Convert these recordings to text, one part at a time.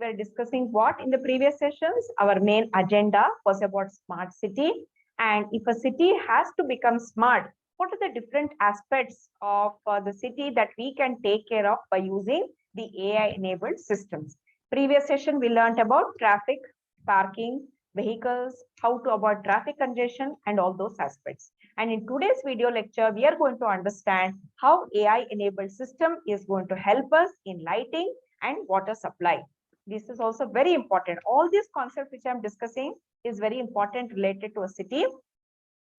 we're discussing what in the previous sessions? Our main agenda was about smart city. And if a city has to become smart, what are the different aspects of the city that we can take care of by using the AI-enabled systems? Previous session, we learned about traffic, parking, vehicles, how to avoid traffic congestion, and all those aspects. And in today's video lecture, we are going to understand how AI-enabled system is going to help us in lighting and water supply. This is also very important. All these concepts which I'm discussing is very important related to a city.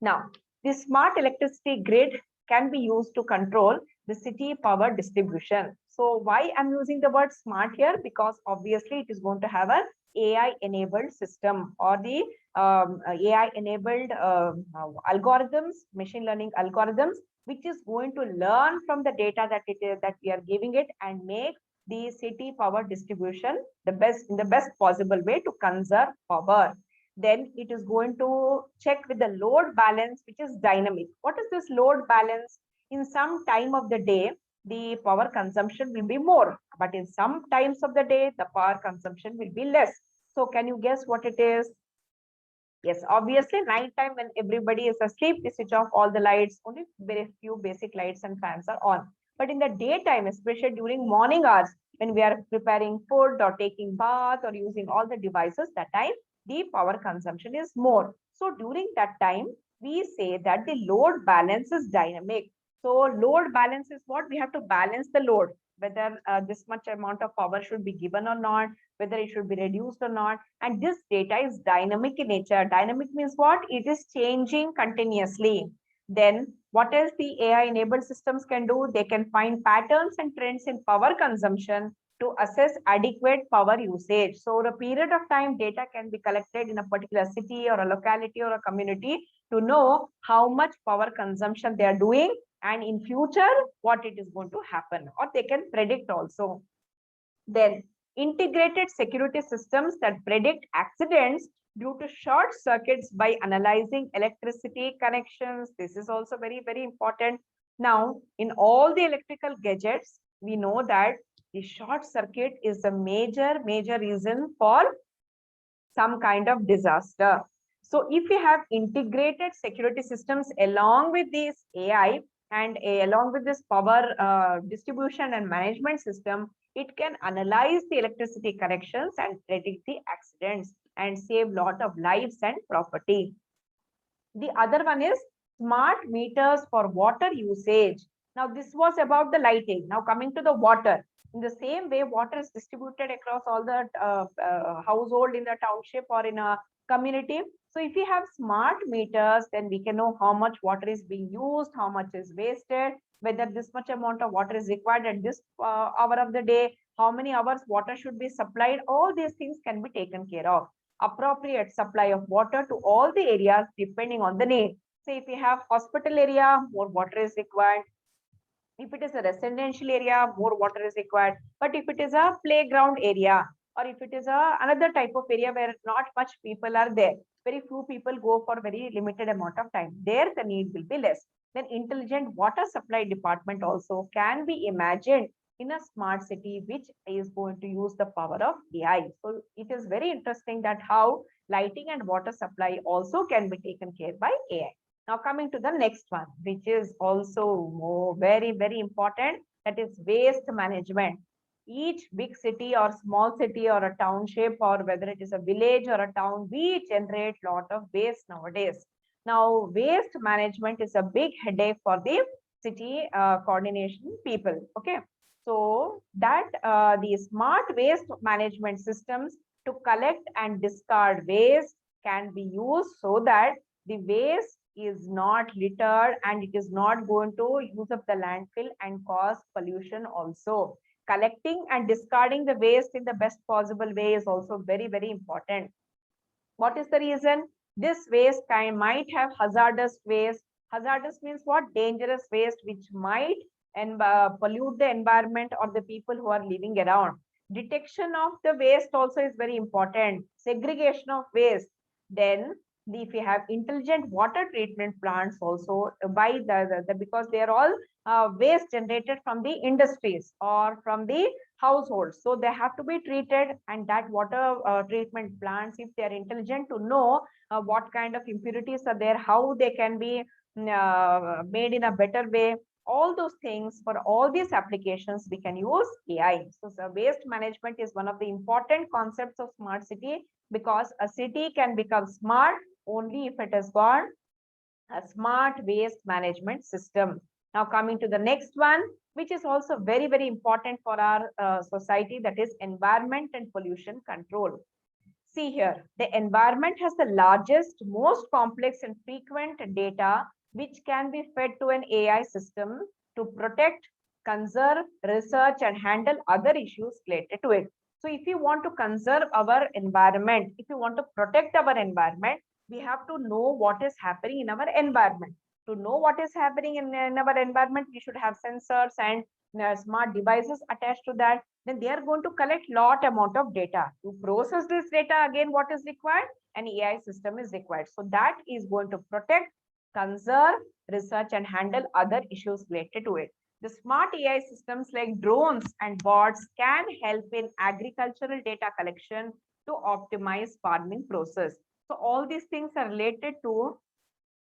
Now, the smart electricity grid can be used to control the city power distribution. So why I'm using the word smart here? Because obviously it is going to have a AI-enabled system or the AI-enabled algorithms, machine learning algorithms, which is going to learn from the data that we are giving it and make the city power distribution in the best possible way to conserve power. Then it is going to check with the load balance, which is dynamic. What is this load balance? In some time of the day, the power consumption will be more, but in some times of the day, the power consumption will be less. So can you guess what it is? Yes, obviously night time when everybody is asleep, we switch off all the lights, only very few basic lights and fans are on. But in the daytime, especially during morning hours, when we are preparing food or taking bath or using all the devices, that time the power consumption is more. So during that time, we say that the load balance is dynamic. So load balance is what? We have to balance the load, whether this much amount of power should be given or not, whether it should be reduced or not. And this data is dynamic in nature. Dynamic means what? It is changing continuously. Then what else the AI-enabled systems can do? They can find patterns and trends in power consumption to assess adequate power usage. So over a period of time, data can be collected in a particular city or a locality or a community to know how much power consumption they are doing and in future what it is going to happen, or they can predict also. Then integrated security systems that predict accidents due to short circuits by analyzing electricity connections. This is also very, very important. Now, in all the electrical gadgets, we know that the short circuit is the major reason for some kind of disaster. So if we have integrated security systems along with this AI and along with this power distribution and management system, it can analyze the electricity connections and predict the accidents and save lot of lives and property. The other one is smart meters for water usage. Now this was about the lighting. Now coming to the water. In the same way, water is distributed across all the household in the township or in a community. So if we have smart meters, then we can know how much water is being used, how much is wasted, whether this much amount of water is required at this hour of the day, how many hours water should be supplied. All these things can be taken care of. Appropriate supply of water to all the areas depending on the need. Say if we have hospital area, more water is required. If it is a residential area, more water is required. But if it is a playground area, or if it is another type of area where not much people are there, very few people go for very limited amount of time, there the need will be less. Then intelligent water supply department also can be imagined in a smart city, which is going to use the power of AI. So it is very interesting that how lighting and water supply also can be taken care by AI. Now coming to the next one, which is also very, very important, that is waste management. Each big city or small city or a township, or whether it is a village or a town, we generate a lot of waste nowadays. Now, waste management is a big headache for the city coordination people. Okay, so that the smart waste management systems to collect and discard waste can be used so that the waste is not littered and it is not going to use up the landfill and cause pollution also. Collecting and discarding the waste in the best possible way is also very, very important. What is the reason? This waste might have hazardous waste. Hazardous means what? Dangerous waste which might pollute the environment or the people who are living around. Detection of the waste also is very important. Segregation of waste. Then if we have intelligent water treatment plants also by because they are all waste generated from the industries or from the households, so they have to be treated, and that water treatment plants, if they are intelligent to know what kind of impurities are there, how they can be made in a better way, all those things, for all these applications we can use AI. So waste management is one of the important concepts of smart city, because a city can become smart only if it has got a smart waste management system. Now coming to the next one, which is also very, very important for our society, that is environment and pollution control. See here, the environment has the largest, most complex and frequent data which can be fed to an AI system to protect, conserve, research, and handle other issues related to it. So if you want to conserve our environment, if you want to protect our environment, we have to know what is happening in our environment. To know what is happening in our environment, we should have sensors and smart devices attached to that. Then they are going to collect lot amount of data. To process this data, again, what is required? An AI system is required. So that is going to protect, conserve, research, and handle other issues related to it. The smart AI systems like drones and bots can help in agricultural data collection to optimize farming process. So all these things are related to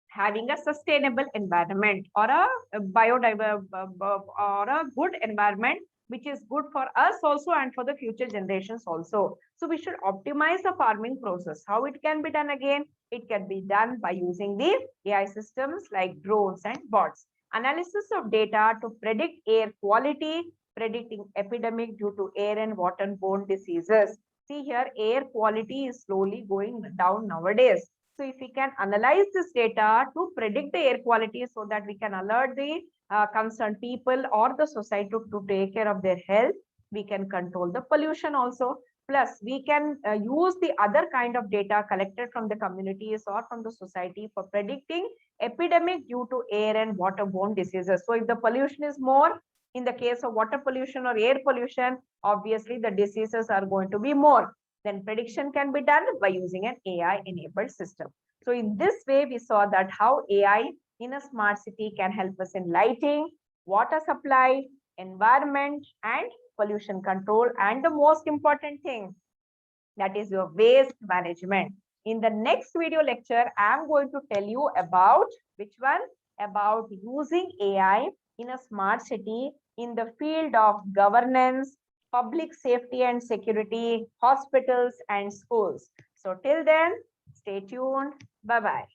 having a sustainable environment or a biodiverse or a good environment, which is good for us also and for the future generations also. So we should optimize the farming process. How it can be done again? It can be done by using the AI systems like drones and bots. Analysis of data to predict air quality, predicting epidemic due to air and waterborne diseases. See here, air quality is slowly going down nowadays. So if we can analyze this data to predict the air quality so that we can alert the concerned people or the society to take care of their health, we can control the pollution also. Plus, we can use the other kind of data collected from the communities or from the society for predicting epidemic due to air and waterborne diseases. So if the pollution is more, in the case of water pollution or air pollution, obviously the diseases are going to be more. Then prediction can be done by using an AI-enabled system. So in this way, we saw that how AI in a smart city can help us in lighting, water supply, environment, and pollution control. And the most important thing, that is your waste management. In the next video lecture, I'm going to tell you about which one? About using AI in a smart city in the field of governance, public safety and security, hospitals and schools. So till then, stay tuned. Bye-bye.